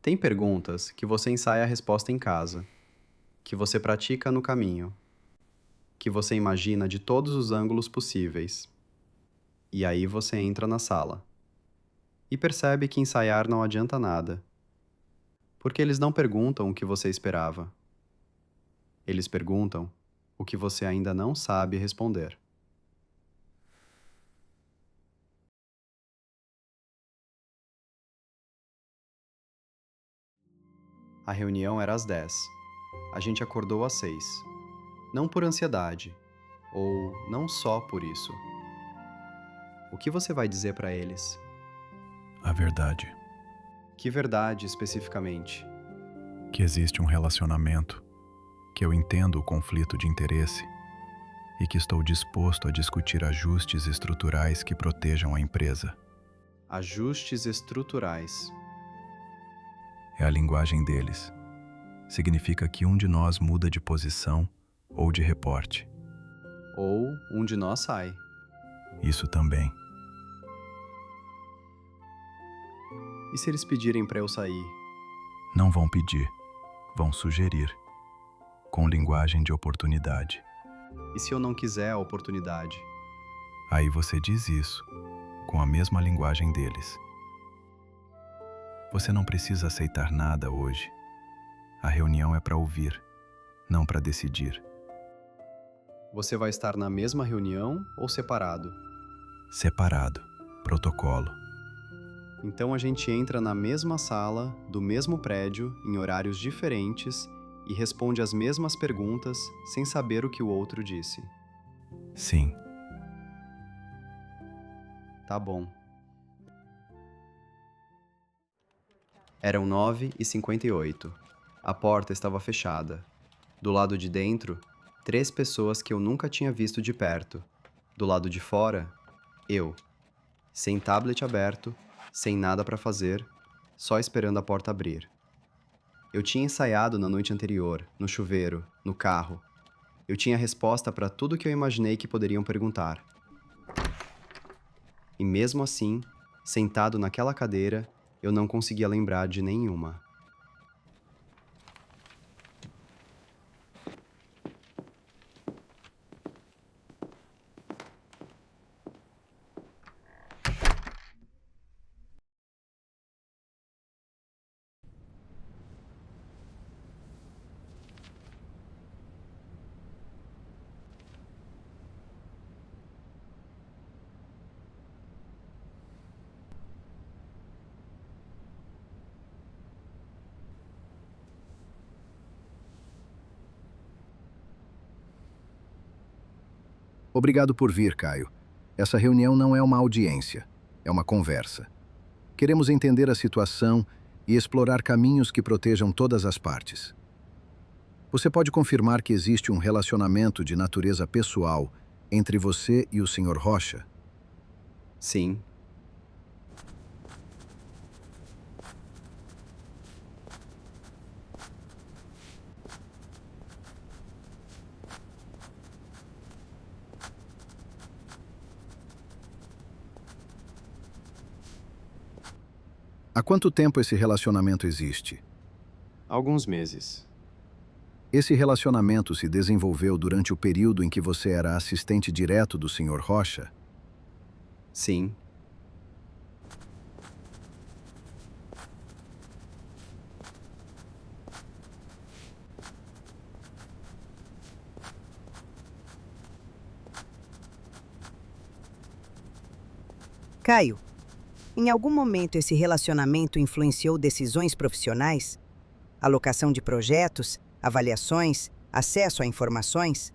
Tem perguntas que você ensaia a resposta em casa, que você pratica no caminho, que você imagina de todos os ângulos possíveis. E aí você entra na sala e percebe que ensaiar não adianta nada, porque eles não perguntam o que você esperava. Eles perguntam o que você ainda não sabe responder. A reunião era às 10. A gente acordou às 6. Não por ansiedade, ou não só por isso. O que você vai dizer para eles? A verdade, Que verdade especificamente? que existe um relacionamento, que eu entendo o conflito de interesse e que estou disposto a discutir ajustes estruturais que protejam a empresa. Ajustes estruturais. É a linguagem deles. Significa que um de nós muda de posição ou de reporte. Ou um de nós sai. Isso também. E se eles pedirem para eu sair? Não vão pedir, vão sugerir, com linguagem de oportunidade. E se eu não quiser a oportunidade? Aí você diz isso, com a mesma linguagem deles. Você não precisa aceitar nada hoje. A reunião é para ouvir, não para decidir. Você vai estar na mesma reunião ou separado? Separado, protocolo. Então a gente entra na mesma sala, do mesmo prédio, em horários diferentes e responde as mesmas perguntas sem saber o que o outro disse. Sim, Tá bom. Eram 9h58. A porta estava fechada. Do lado de dentro, 3 pessoas que eu nunca tinha visto de perto. Do lado de fora, eu. Sem tablet aberto, sem nada para fazer, só esperando a porta abrir. Eu tinha ensaiado na noite anterior, no chuveiro, no carro. Eu tinha resposta para tudo que eu imaginei que poderiam perguntar. E mesmo assim, sentado naquela cadeira, eu não conseguia lembrar de nenhuma. Obrigado por vir, Caio. Essa reunião não é uma audiência, é uma conversa. Queremos entender a situação e explorar caminhos que protejam todas as partes. Você pode confirmar que existe um relacionamento de natureza pessoal entre você e o Sr. Rocha? Sim. Há quanto tempo esse relacionamento existe? Alguns meses. Esse relacionamento se desenvolveu durante o período em que você era assistente direto do Sr. Rocha? Sim. Caio, em algum momento esse relacionamento influenciou decisões profissionais? Alocação de projetos, avaliações, acesso a informações?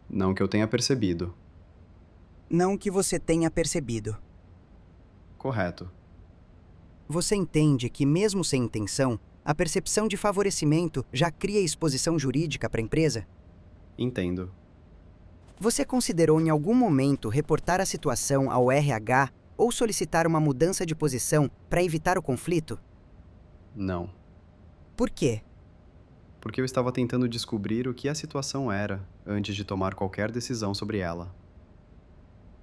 Não que eu tenha percebido. Não que você tenha percebido. Correto. Você entende que, mesmo sem intenção, a percepção de favorecimento já cria exposição jurídica para a empresa? Entendo. Você considerou em algum momento reportar a situação ao RH ou solicitar uma mudança de posição para evitar o conflito? Não. Por quê? Porque eu estava tentando descobrir o que a situação era antes de tomar qualquer decisão sobre ela.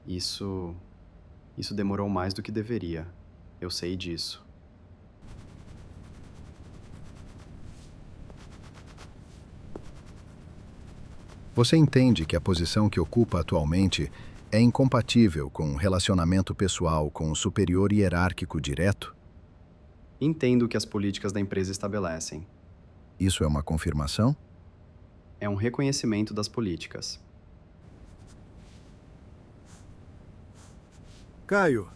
Isso demorou mais do que deveria. Eu sei disso. Você entende que a posição que ocupa atualmente é incompatível com um relacionamento pessoal com um superior hierárquico direto? Entendo o que as políticas da empresa estabelecem. Isso é uma confirmação? É um reconhecimento das políticas. Caio,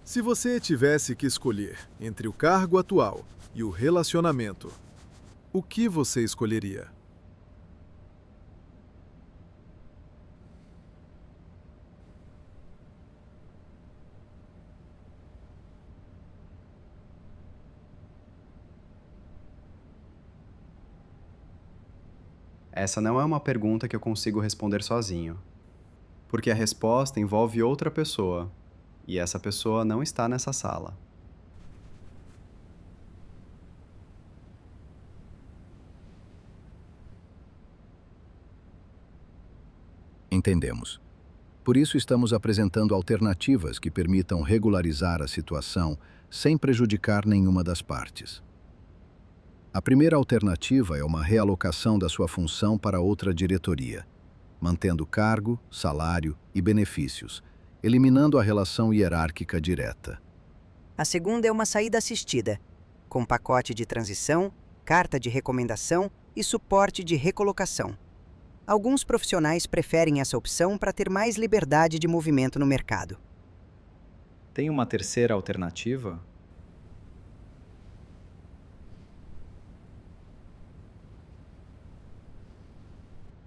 se você tivesse que escolher entre o cargo atual e o relacionamento, o que você escolheria? Essa não é uma pergunta que eu consigo responder sozinho, porque a resposta envolve outra pessoa, e essa pessoa não está nessa sala. Entendemos. Por isso, estamos apresentando alternativas que permitam regularizar a situação sem prejudicar nenhuma das partes. A primeira alternativa é uma realocação da sua função para outra diretoria, mantendo cargo, salário e benefícios, eliminando a relação hierárquica direta. A segunda é uma saída assistida, com pacote de transição, carta de recomendação e suporte de recolocação. Alguns profissionais preferem essa opção para ter mais liberdade de movimento no mercado. Tem uma terceira alternativa?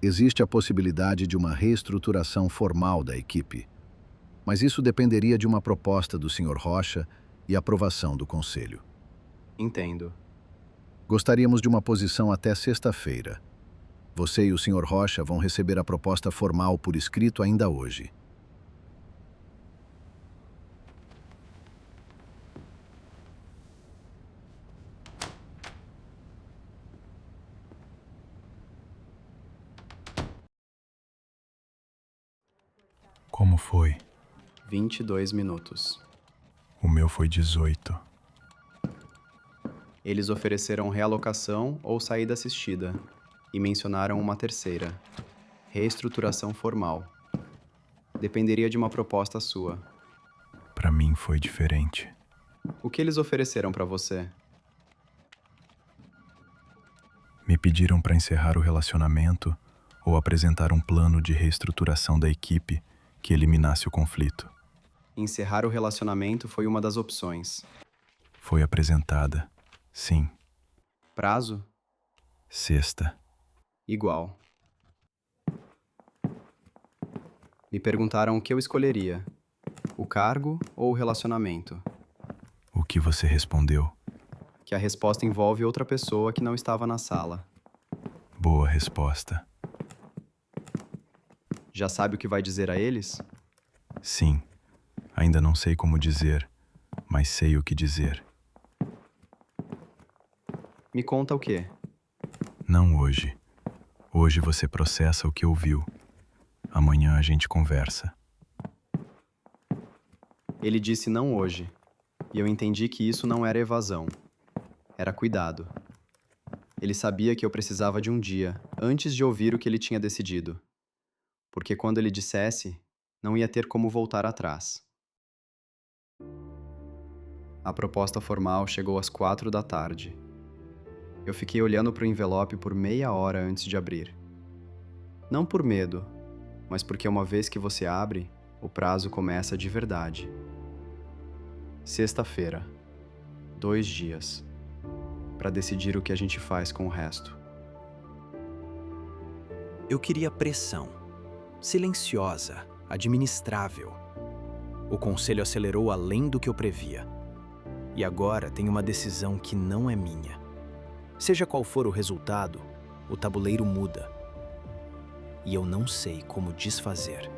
Existe a possibilidade de uma reestruturação formal da equipe, mas isso dependeria de uma proposta do Sr. Rocha e aprovação do Conselho. Entendo. Gostaríamos de uma posição até sexta-feira. Você e o Sr. Rocha vão receber a proposta formal por escrito ainda hoje. Como foi? 22 minutos. O meu foi 18. Eles ofereceram realocação ou saída assistida e mencionaram uma terceira, reestruturação formal. Dependeria de uma proposta sua. Para mim foi diferente. O que eles ofereceram para você? Me pediram para encerrar o relacionamento ou apresentar um plano de reestruturação da equipe que eliminasse o conflito. Encerrar o relacionamento foi uma das opções. Foi apresentada, sim, Prazo? sexta. Igual. Me perguntaram o que eu escolheria: o cargo ou o relacionamento? O que você respondeu? Que a resposta envolve outra pessoa que não estava na sala. Boa resposta. Já sabe o que vai dizer a eles? Sim, ainda não sei como dizer, mas sei o que dizer. Me conta o quê? Não hoje. Hoje você processa o que ouviu. Amanhã a gente conversa. Ele disse não hoje, e eu entendi que isso não era evasão. Era cuidado. Ele sabia que eu precisava de um dia, antes de ouvir o que ele tinha decidido. Porque quando ele dissesse, não ia ter como voltar atrás. A proposta formal chegou às 4 da tarde. Eu fiquei olhando para o envelope por meia hora antes de abrir. Não por medo, mas porque uma vez que você abre, o prazo começa de verdade. Sexta-feira. 2 dias. Para decidir o que a gente faz com o resto. Eu queria pressão. Silenciosa, administrável. O conselho acelerou além do que eu previa. E agora tenho uma decisão que não é minha. Seja qual for o resultado, o tabuleiro muda. E eu não sei como desfazer.